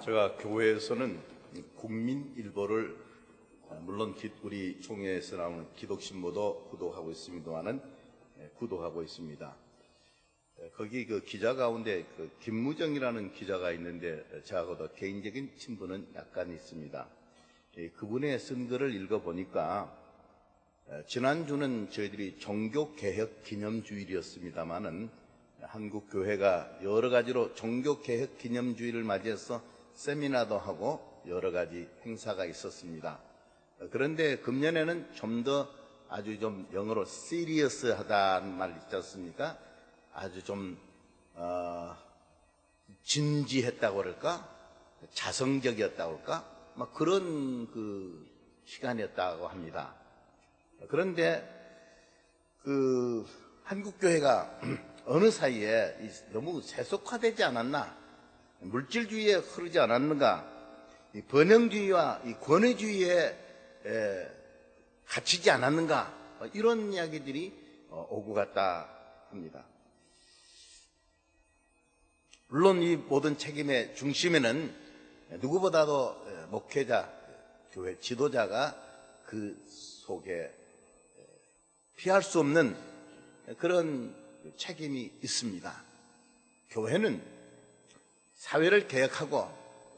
제가 교회에서는 국민일보를 물론 우리 총회에서 나오는 기독신보도 구독하고 있습니다만은 구독하고 있습니다. 거기 그 기자 가운데 김무정이라는 기자가 있는데 저하고도 개인적인 친분은 약간 있습니다. 그분의 쓴 글을 읽어보니까 지난주는 저희들이 종교개혁 기념주일이었습니다만은 한국 교회가 여러 가지로 종교개혁 기념주의를 맞이해서 세미나도 하고 여러 가지 행사가 있었습니다. 그런데 금년에는 좀 더 아주 좀 영어로 serious하다는 말 있지 않습니까? 아주 좀 진지했다고 그럴까? 자성적이었다고 그럴까? 막 그런 그 시간이었다고 합니다. 그런데 한국 교회가 어느 사이에 너무 세속화되지 않았나? 물질주의에 흐르지 않았는가? 이 번영주의와 이 권위주의에 갇히지 않았는가? 이런 이야기들이 오고 갔다 합니다. 물론 이 모든 책임의 중심에는 누구보다도 목회자, 교회 지도자가 그 속에 피할 수 없는 그런 책임이 있습니다. 교회는 사회를 개혁하고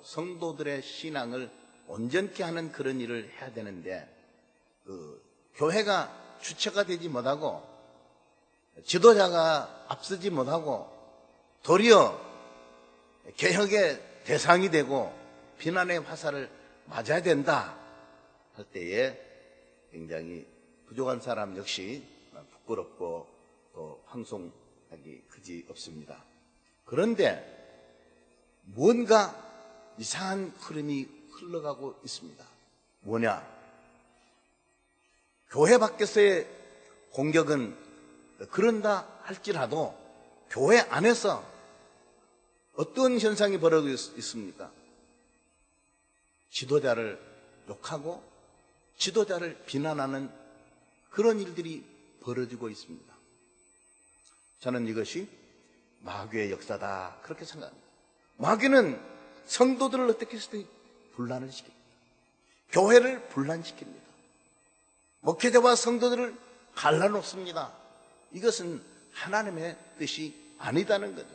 성도들의 신앙을 온전케 하는 그런 일을 해야 되는데 교회가 주체가 되지 못하고 지도자가 앞서지 못하고 도리어 개혁의 대상이 되고 비난의 화살을 맞아야 된다 할 때에 굉장히 부족한 사람 역시 부끄럽고 또 황송하기 그지 없습니다. 그런데 뭔가 이상한 흐름이 흘러가고 있습니다. 뭐냐? 교회 밖에서의 공격은 그런다 할지라도 교회 안에서 어떤 현상이 벌어지고 있습니까? 지도자를 욕하고 지도자를 비난하는 그런 일들이 벌어지고 있습니다. 저는 이것이 마귀의 역사다 그렇게 생각합니다. 마귀는 성도들을 어떻게 해서 분란을 시킵니다. 교회를 분란시킵니다. 목회자와 성도들을 갈라놓습니다. 이것은 하나님의 뜻이 아니다는 거죠.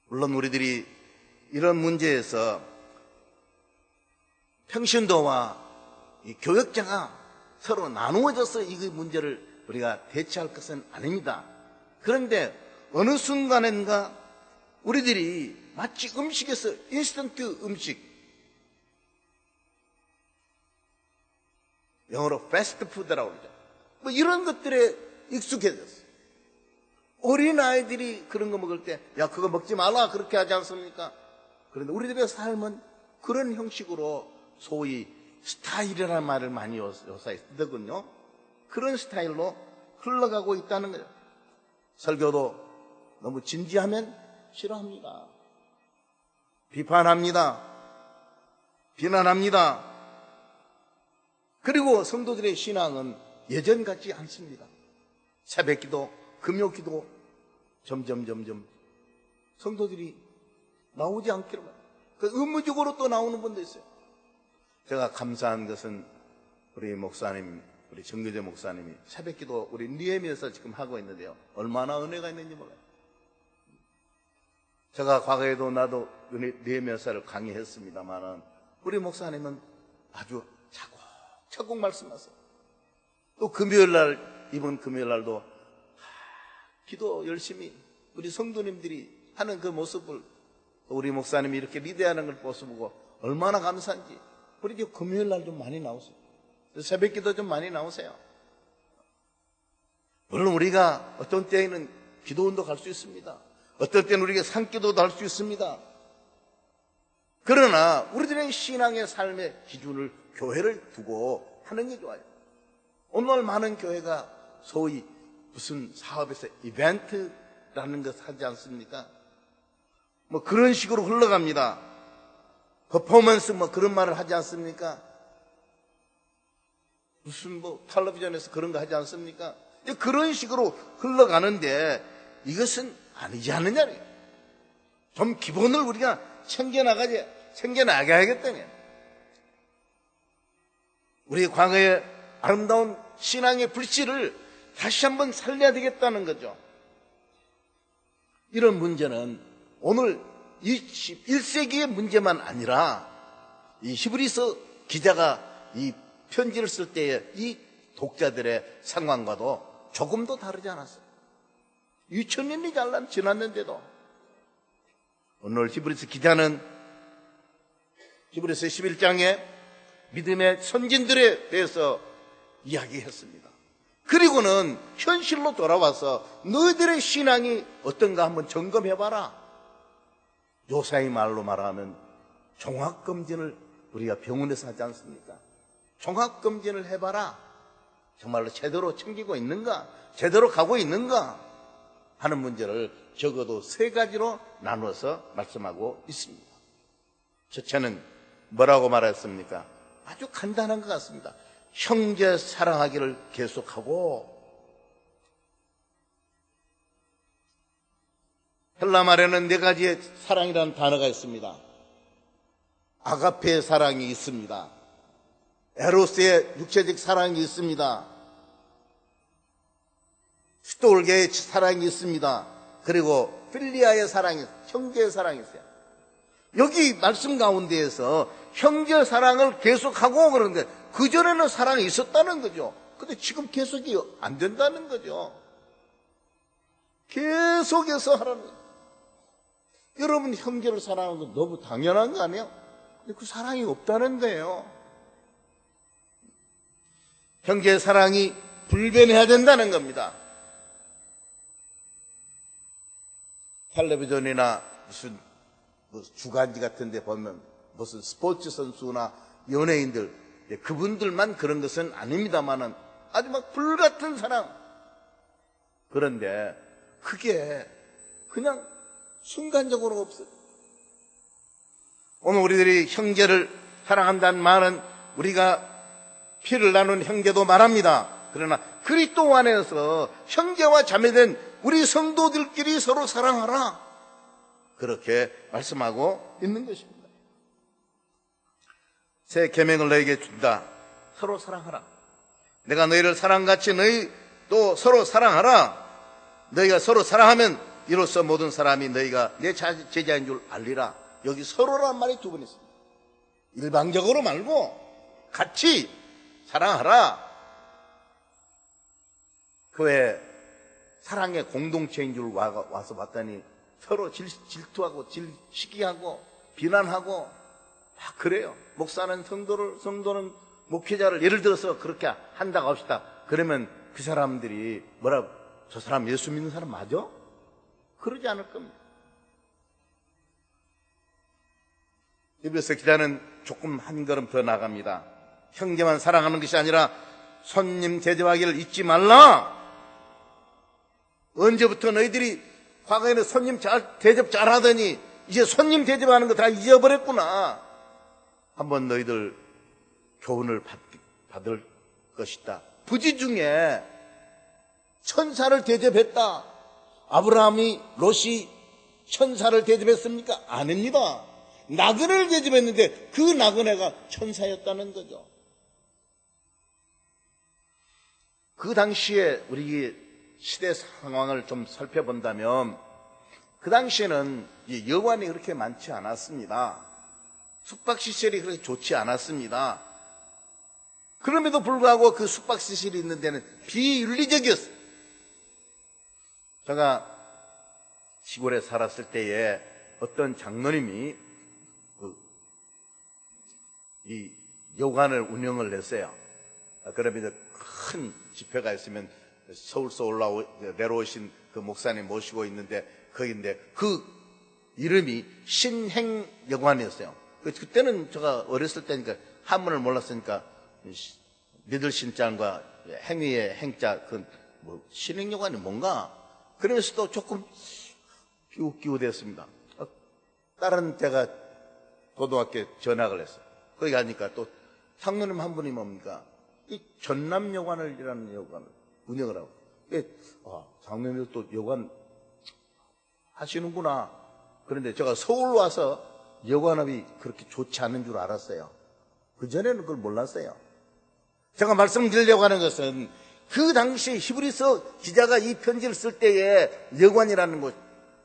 물론 우리들이 이런 문제에서 평신도와 이 교역자가 서로 나누어져서 이 문제를 우리가 대처할 것은 아닙니다. 그런데 어느 순간인가 우리들이 마치 음식에서 인스턴트 음식, 영어로 패스트푸드라고 그러죠. 뭐 이런 것들에 익숙해졌어요. 어린아이들이 그런 거 먹을 때 야 그거 먹지 말라 그렇게 하지 않습니까? 그런데 우리들의 삶은 그런 형식으로 소위 스타일이라는 말을 많이 요사에 쓰더군요. 그런 스타일로 흘러가고 있다는 거예요. 설교도 너무 진지하면 싫어합니다. 비판합니다. 비난합니다. 그리고 성도들의 신앙은 예전 같지 않습니다. 새벽기도, 금요기도 점점 성도들이 나오지 않기로 의무적으로 또 나오는 분도 있어요. 제가 감사한 것은 우리 목사님, 우리 정교재 목사님이 새벽기도 우리 니에미에서 지금 하고 있는데요. 얼마나 은혜가 있는지 몰라요. 제가 과거에도 나도 니에미에서를 강의했습니다만은 우리 목사님은 아주 차곡차곡 말씀하세요. 또 금요일날, 이번 금요일날도 기도 열심히 우리 성도님들이 하는 그 모습을 우리 목사님이 이렇게 리드하는 걸 모습보고 얼마나 감사한지 우리 금요일날 좀 많이 나오세요. 새벽기도 좀 많이 나오세요. 물론 우리가 어떤 때에는 기도원도 갈 수 있습니다. 어떤 때는 우리가 산기도도 할 수 있습니다. 그러나 우리들의 신앙의 삶의 기준을 교회를 두고 하는 게 좋아요. 오늘 많은 교회가 소위 무슨 사업에서 이벤트라는 것을 하지 않습니까? 뭐 그런 식으로 흘러갑니다. 퍼포먼스 뭐 그런 말을 하지 않습니까? 무슨 뭐 텔레비전에서 그런 거 하지 않습니까? 그런 식으로 흘러가는데 이것은 아니지 않느냐. 좀 기본을 우리가 챙겨나게 하겠다니. 우리 과거의 아름다운 신앙의 불씨를 다시 한번 살려야 되겠다는 거죠. 이런 문제는 오늘 21세기의 문제만 아니라 이 히브리서 기자가 이 편지를 쓸 때의 이 독자들의 상황과도 조금도 다르지 않았어요. 2000년이 지났는데도 오늘 히브리서 기자는 히브리서 11장에 믿음의 선진들에 대해서 이야기했습니다. 그리고는 현실로 돌아와서 너희들의 신앙이 어떤가 한번 점검해봐라. 요사이 말로 말하면 종합검진을 우리가 병원에서 하지 않습니까? 종합검진을 해봐라. 정말로 제대로 챙기고 있는가? 제대로 가고 있는가? 하는 문제를 적어도 3가지로 나누어서 말씀하고 있습니다. 첫째는 뭐라고 말했습니까? 아주 간단한 것 같습니다. 형제 사랑하기를 계속하고, 헬라 말에는 4가지의 사랑이라는 단어가 있습니다. 아가페의 사랑이 있습니다. 에로스의 육체적 사랑이 있습니다. 스톨게의 사랑이 있습니다. 그리고 필리아의 사랑이, 형제의 사랑이 있어요. 여기 말씀 가운데에서 형제 사랑을 계속하고 그러는데 그전에는 사랑이 있었다는 거죠. 근데 지금 계속이 안 된다는 거죠. 계속해서 하라는 거죠. 여러분 형제를 사랑하는 건 너무 당연한 거 아니에요? 근데 그 사랑이 없다는 거예요. 형제의 사랑이 불변해야 된다는 겁니다. 텔레비전이나 무슨 주간지 같은 데 보면 무슨 스포츠 선수나 연예인들, 그분들만 그런 것은 아닙니다만은 아주 막 불같은 사랑. 그런데 그게 그냥 순간적으로 없어요. 오늘 우리들이 형제를 사랑한다는 말은 우리가 피를 나눈 형제도 말합니다. 그러나 그리스도 안에서 형제와 자매된 우리 성도들끼리 서로 사랑하라. 그렇게 말씀하고 있는 것입니다. 새 계명을 너에게 준다. 서로 사랑하라. 내가 너희를 사랑같이 너희도 서로 사랑하라. 너희가 서로 사랑하면 이로써 모든 사람이 너희가 내 제자인 줄 알리라. 여기 서로란 말이 2번 있습니다. 일방적으로 말고 같이 사랑하라. 그 외에 사랑의 공동체인 줄 와서 봤더니 서로 질투하고 시기하고 비난하고 막 그래요. 목사는 성도는 목회자를 예를 들어서 그렇게 한다고 합시다. 그러면 그 사람들이 뭐라고, 저 사람 예수 믿는 사람 맞아? 그러지 않을 겁니다. 히브리서 기자는 조금 한 걸음 더 나갑니다. 형제만 사랑하는 것이 아니라 손님 대접하기를 잊지 말라. 언제부터 너희들이 과거에는 손님 대접 잘하더니 이제 손님 대접하는 거 다 잊어버렸구나. 한번 너희들 교훈을 받을 것이다. 부지 중에 천사를 대접했다. 아브라함이 롯이 천사를 대접했습니까? 아닙니다. 나그네를 대접했는데 그 나그네가 천사였다는 거죠. 그 당시에 우리 시대 상황을 좀 살펴본다면 그 당시에는 여관이 그렇게 많지 않았습니다. 숙박시설이 그렇게 좋지 않았습니다. 그럼에도 불구하고 그 숙박시설이 있는 데는 비윤리적이었어요. 제가 시골에 살았을 때에 어떤 장로님이 이 여관을 운영을 했어요. 그러면 큰 집회가 있으면 서울서 내려오신 그 목사님 모시고 있는데 거기인데 그 이름이 신행여관이었어요. 그때는 제가 어렸을 때니까 한문을 몰랐으니까 믿을 신자과 행위의 행자 그 뭐 신행여관이 뭔가 그러면서도 조금 기웃기웃했습니다. 다른 때가 고등학교에 전학을 했어요. 거기 가니까 또 장로님 한 분이 뭡니까? 이 전남여관이라는 여관을 운영을 하고, 장로님도 또 여관 하시는구나. 그런데 제가 서울 와서 여관업이 그렇게 좋지 않은 줄 알았어요. 그전에는 그걸 몰랐어요. 제가 말씀드리려고 하는 것은 그 당시 히브리서 기자가 이 편지를 쓸 때에 여관이라는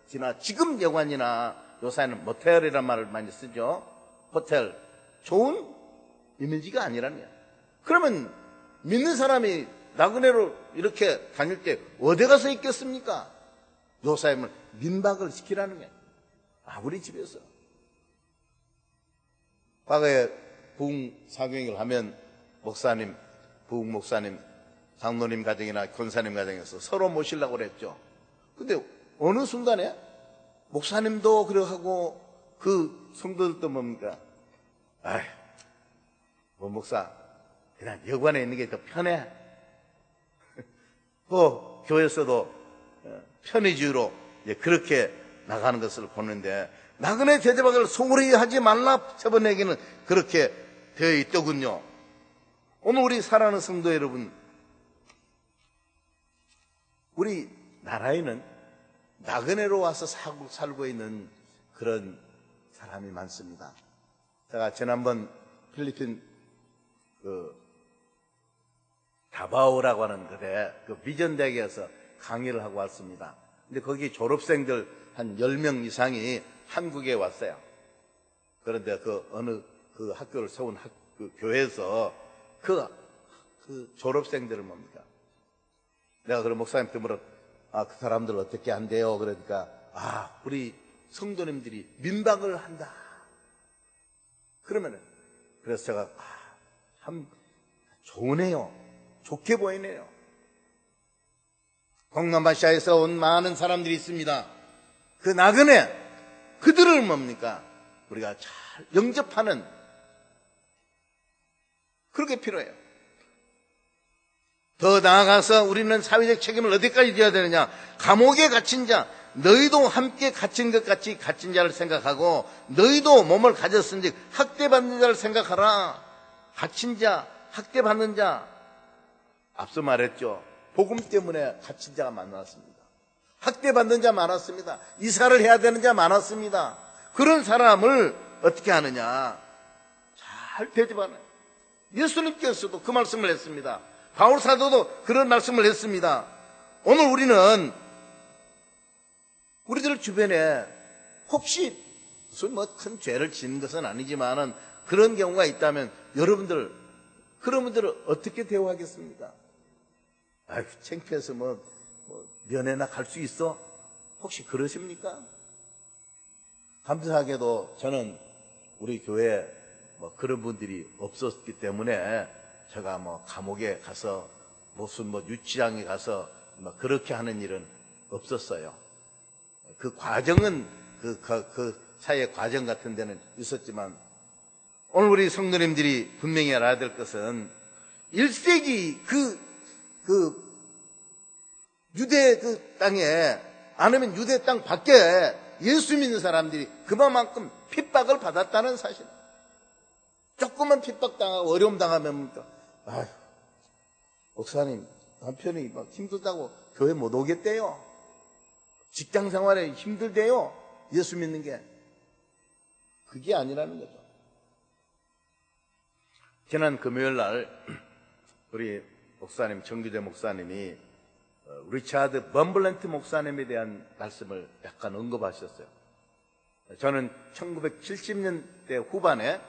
곳이나 지금 여관이나 요새는 모텔이라는 말을 많이 쓰죠. 호텔, 좋은 이미지가 아니라는 거예요. 그러면 믿는 사람이 나그네로 이렇게 다닐 때 어디 가서 있겠습니까? 요사임을 민박을 시키라는 거예요. 우리 집에서. 과거에 부흥 사경을 하면 목사님, 부흥 목사님, 장로님 가정이나 권사님 가정에서 서로 모시려고 그랬죠. 근데 어느 순간에 목사님도 그래 하고 그 성도들도 뭡니까? 목사, 그냥 여관에 있는 게 더 편해. 교회에서도 편의주의로 그렇게 나가는 것을 보는데, 나그네 대접을 소홀히 하지 말라 저번에게는 그렇게 되어 있더군요. 오늘 우리 사랑하는 성도 여러분, 우리 나라에는 나그네로 와서 살고 있는 그런 사람이 많습니다. 제가 지난번 필리핀 다바오라고 하는 곳에 그 비전대학에서 강의를 하고 왔습니다. 근데 거기 졸업생들 한 10명 이상이 한국에 왔어요. 그런데 어느 학교를 세운 그 교회에서 그 졸업생들을 뭡니까? 내가 그런 목사님한테 물어, 그 사람들 어떻게 한대요? 그러니까, 우리 성도님들이 민박을 한다. 그래서 제가, 참 좋으네요. 좋게 보이네요. 동남아시아에서 온 많은 사람들이 있습니다. 그 나그네, 그들을 뭡니까? 우리가 잘 영접하는, 그렇게 필요해요. 더 나아가서 우리는 사회적 책임을 어디까지 져야 되느냐? 감옥에 갇힌 자, 너희도 함께 갇힌 것 같이 갇힌 자를 생각하고, 너희도 몸을 가졌은즉 학대받는 자를 생각하라. 갇힌 자, 학대받는 자. 앞서 말했죠. 복음 때문에 갇힌 자가 많았습니다. 학대받는 자 많았습니다. 이사를 해야 되는 자 많았습니다. 그런 사람을 어떻게 하느냐? 잘 대접하는. 예수님께서도 그 말씀을 했습니다. 바울 사도도 그런 말씀을 했습니다. 오늘 우리는 우리들 주변에 혹시 무슨 큰 죄를 지는 것은 아니지만은 그런 경우가 있다면 여러분들, 그런 분들을 어떻게 대우하겠습니까? 창피해서 면회나 갈 수 있어? 혹시 그러십니까? 감사하게도 저는 우리 교회에 그런 분들이 없었기 때문에 제가 감옥에 가서 무슨 유치장에 가서 그렇게 하는 일은 없었어요. 그 과정은 그 사이의 과정 같은 데는 있었지만, 오늘 우리 성도님들이 분명히 알아야 될 것은 1세기 유대 땅에, 아니면 유대 땅 밖에 예수 믿는 사람들이 그만큼 핍박을 받았다는 사실. 조금만 핍박당하고 어려움 당하면 목사님 남편이 힘들다고 교회 못 오겠대요. 직장 생활에 힘들대요. 예수 믿는 게. 그게 아니라는 거죠. 지난 금요일 날 우리 목사님, 정규대 목사님이 리차드 범블렌트 목사님에 대한 말씀을 약간 언급하셨어요. 저는 1970년대 후반에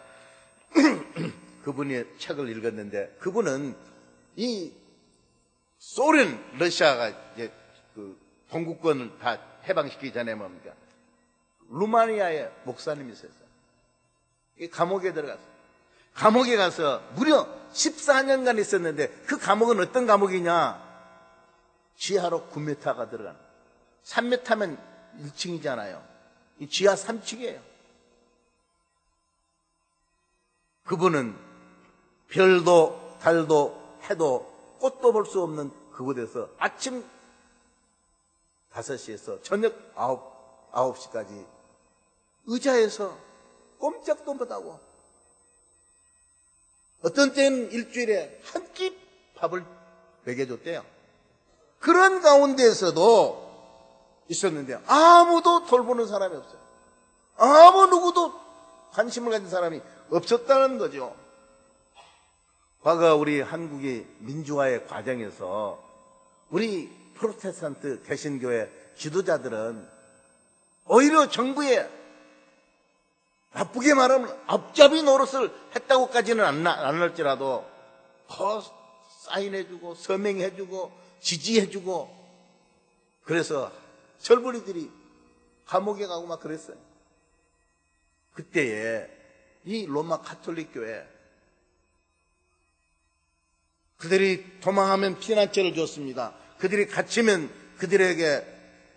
그분의 책을 읽었는데, 그분은 이 소련, 러시아가 이제 동구권을 다 해방시키기 전에 뭡니까? 루마니아의 목사님이셨어요. 감옥에 들어갔어요. 감옥에 가서 무려 14년간 있었는데, 그 감옥은 어떤 감옥이냐? 지하로 9m가 들어가는, 3m면 1층이잖아요. 이 지하 3층이에요. 그분은 별도 달도 해도 꽃도 볼 수 없는 그곳에서 아침 5시에서 저녁 9시까지 의자에서 꼼짝도 못하고, 어떤 때는 일주일에 한 끼 밥을 먹여줬대요. 그런 가운데에서도 있었는데 아무도 돌보는 사람이 없어요. 누구도 관심을 가진 사람이 없었다는 거죠. 과거 우리 한국의 민주화의 과정에서 우리 프로테스탄트 개신교회 지도자들은 오히려 정부에 나쁘게 말하면 앞잡이 노릇을 했다고까지는 안 할지라도 더 사인해주고 서명해주고 지지해주고 그래서 절부리들이 감옥에 가고 막 그랬어요. 그때에 이 로마 가톨릭 교회 그들이 도망하면 피난처를 줬습니다. 그들이 갇히면 그들에게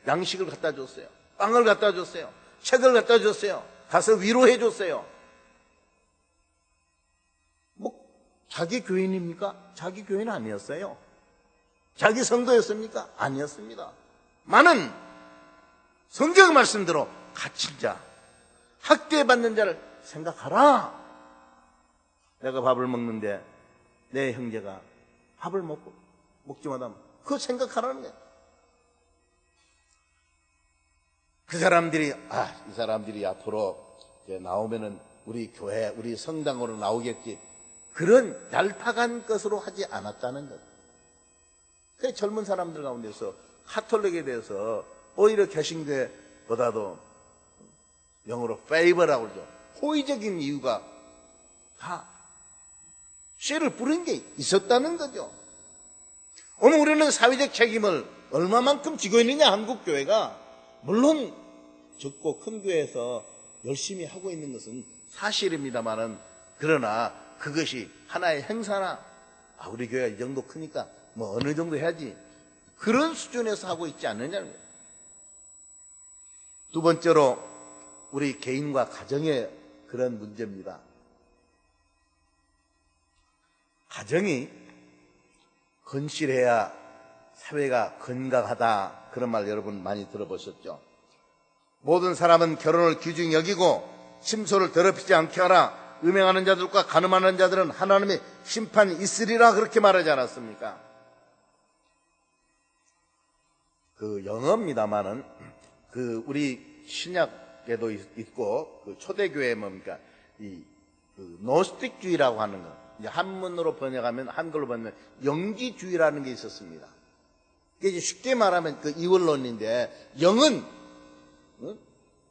양식을 갖다 줬어요. 빵을 갖다 줬어요. 책을 갖다 줬어요. 가서 위로해 줬어요. 뭐 자기 교인입니까? 자기 교인 아니었어요. 자기 성도였습니까? 아니었습니다. 많은 성경 말씀대로 갇힌 자, 학대받는 자를 생각하라. 내가 밥을 먹는데 내 형제가 밥을 먹지 못하면 그거 생각하라는 거예요. 그 사람들이 이 사람들이 앞으로 나오면은 우리 교회, 우리 성당으로 나오겠지. 그런 얄팍한 것으로 하지 않았다는 거예요. 그 젊은 사람들 가운데서 카톨릭에 대해서 오히려 개신교회보다도 영어로 favor라고 그러죠. 호의적인 이유가 다 씨를 뿌린 게 있었다는 거죠. 오늘 우리는 사회적 책임을 얼마만큼 지고 있느냐, 한국 교회가. 물론 적고 큰 교회에서 열심히 하고 있는 것은 사실입니다만은, 그러나 그것이 하나의 행사나 우리 교회가 이 정도 크니까 뭐 어느 정도 해야지, 그런 수준에서 하고 있지 않느냐는 거예요. 두 번째로 우리 개인과 가정의 그런 문제입니다. 가정이 건실해야 사회가 건강하다, 그런 말 여러분 많이 들어보셨죠? 모든 사람은 결혼을 귀중히 여기고 침소를 더럽히지 않게 하라. 음행하는 자들과 간음하는 자들은 하나님의 심판이 있으리라, 그렇게 말하지 않았습니까? 그 영어입니다만은 그 우리 신약에도 있고 그 초대교회 뭡니까? 그 노스틱주의라고 하는 거. 이제 한문으로 번역하면, 한글로 번역하면 영지주의라는 게 있었습니다. 이게 이제 쉽게 말하면 그 이원론인데, 영은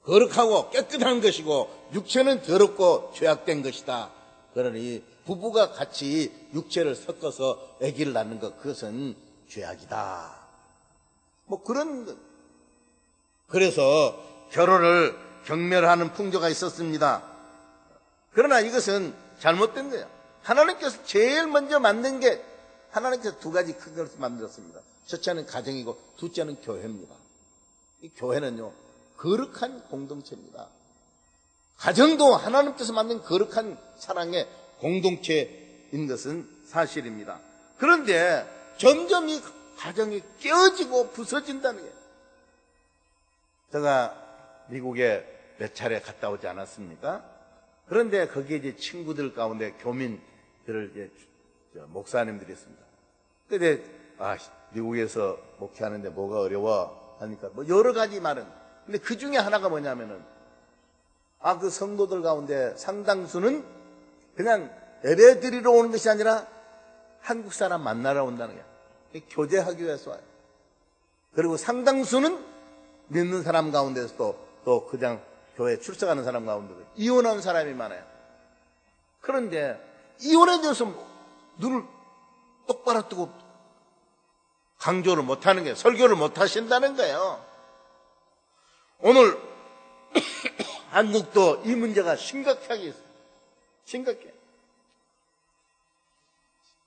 거룩하고 깨끗한 것이고 육체는 더럽고 죄악된 것이다. 그러니 부부가 같이 육체를 섞어서 아기를 낳는 것, 그것은 죄악이다. 뭐 그런 것. 그래서 결혼을 경멸하는 풍조가 있었습니다. 그러나 이것은 잘못된 거예요. 하나님께서 제일 먼저 만든 게, 하나님께서 두 가지 큰 것을 만들었습니다. 첫째는 가정이고 둘째는 교회입니다. 이 교회는요, 거룩한 공동체입니다. 가정도 하나님께서 만든 거룩한 사랑의 공동체인 것은 사실입니다. 그런데 점점 이 가정이 깨어지고 부서진다는 거예요. 제가 미국에 몇 차례 갔다 오지 않았습니까? 그런데 거기에 이제 친구들 가운데 교민들을 이제 목사님들이 있습니다. 근데 미국에서 목회하는데 뭐가 어려워 하니까 뭐 여러 가지 말은. 근데 그 중에 하나가 뭐냐면은 그 성도들 가운데 상당수는 그냥 예배 드리러 오는 것이 아니라 한국 사람 만나러 온다는 거야. 교제하기 위해서 와요. 그리고 상당수는 믿는 사람 가운데서도 또 그냥 교회 출석하는 사람 가운데도 이혼한 사람이 많아요. 그런데 이혼에 대해서 눈을 똑바로 뜨고 강조를 못하는 거예요. 설교를 못하신다는 거예요. 오늘 한국도 이 문제가 심각하게 있어요. 심각해.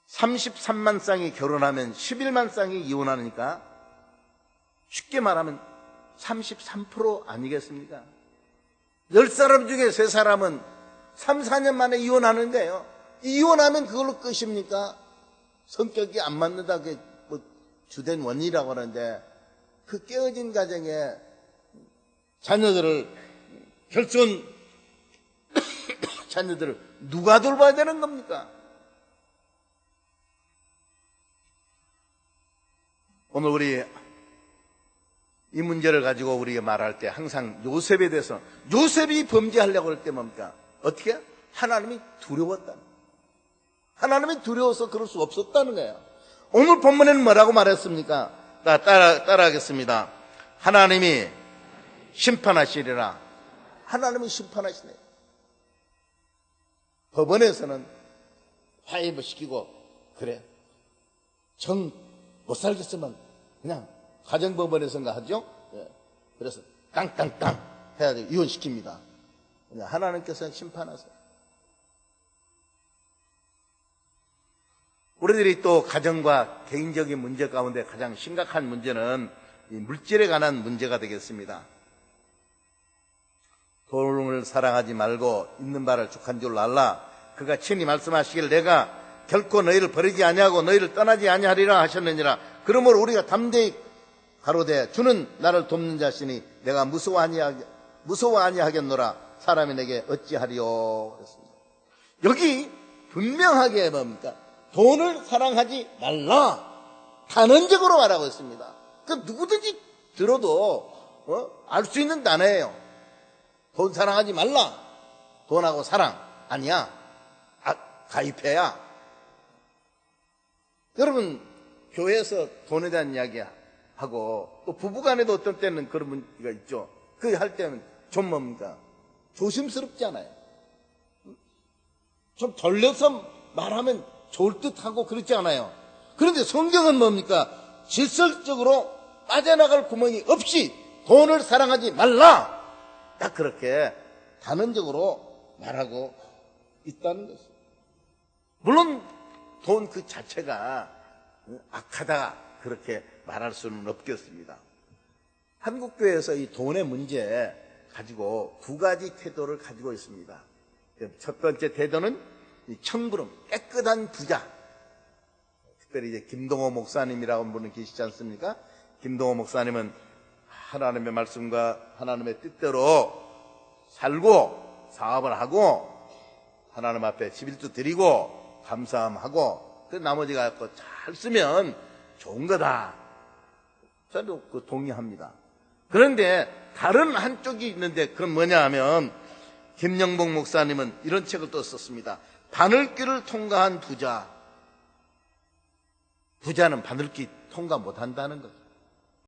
33만 쌍이 결혼하면 11만 쌍이 이혼하니까 쉽게 말하면 33% 아니겠습니까? 10사람 중에 3사람은 3, 4년 만에 이혼하는 거예요. 이혼하면 그걸로 끝입니까? 성격이 안 맞는다, 그게 뭐 주된 원인이라고 하는데, 그 깨어진 가정에 자녀들을, 결손 자녀들을 누가 돌봐야 되는 겁니까? 오늘 우리 이 문제를 가지고 우리가 말할 때 항상 요셉에 대해서, 요셉이 범죄하려고 할 때 뭡니까? 어떻게? 하나님이 두려웠다는 거예요. 하나님이 두려워서 그럴 수 없었다는 거예요. 오늘 본문에는 뭐라고 말했습니까? 따라하겠습니다. 하나님이 심판하시리라. 하나님이 심판하시네요. 법원에서는 화해를 시키고, 그래, 정 못 살겠으면 그냥 가정법원에서인가 하죠? 예. 그래서 땅땅땅 해야 돼요. 이혼시킵니다. 하나님께서는 심판하세요. 우리들이 또 가정과 개인적인 문제 가운데 가장 심각한 문제는 이 물질에 관한 문제가 되겠습니다. 돈을 사랑하지 말고 있는 바를 족한 줄 알라. 그가 친히 말씀하시길 내가 결코 너희를 버리지 아니하고 너희를 떠나지 아니하리라 하셨느니라. 그러므로 우리가 담대히 가로되 주는 나를 돕는 자시니 내가 무서워 아니하겠노라. 사람이 내게 어찌하리요. 그랬습니다. 여기 분명하게 뭡니까? 돈을 사랑하지 말라. 단언적으로 말하고 있습니다. 그 누구든지 들어도 알 수 있는 단어예요. 돈 사랑하지 말라. 돈하고 사랑 아니야. 가입해야. 여러분, 교회에서 돈에 대한 이야기하고 또 부부간에도 어떤 때는 그런 문제가 있죠. 그 할 때는 좀 뭡니까? 조심스럽지 않아요? 좀 돌려서 말하면 좋을 듯하고 그렇지 않아요? 그런데 성경은 뭡니까? 질서적으로 빠져나갈 구멍이 없이 돈을 사랑하지 말라. 딱 그렇게 단언적으로 말하고 있다는 것이에요. 물론 돈 그 자체가 악하다 그렇게 말할 수는 없겠습니다. 한국교회에서 이 돈의 문제 가지고 두 가지 태도를 가지고 있습니다. 첫 번째 태도는 이 청부름, 깨끗한 부자. 특별히 이제 김동호 목사님이라고 하는 분은 계시지 않습니까? 김동호 목사님은 하나님의 말씀과 하나님의 뜻대로 살고 사업을 하고 하나님 앞에 11조 드리고 감사함하고 그 나머지 갖고 잘 쓰면 좋은 거다. 저도 그 동의합니다. 그런데 다른 한쪽이 있는데 그건 뭐냐 하면 김영복 목사님은 이런 책을 또 썼습니다. 바늘길을 통과한 부자. 부자는 바늘길 통과 못한다는 거죠.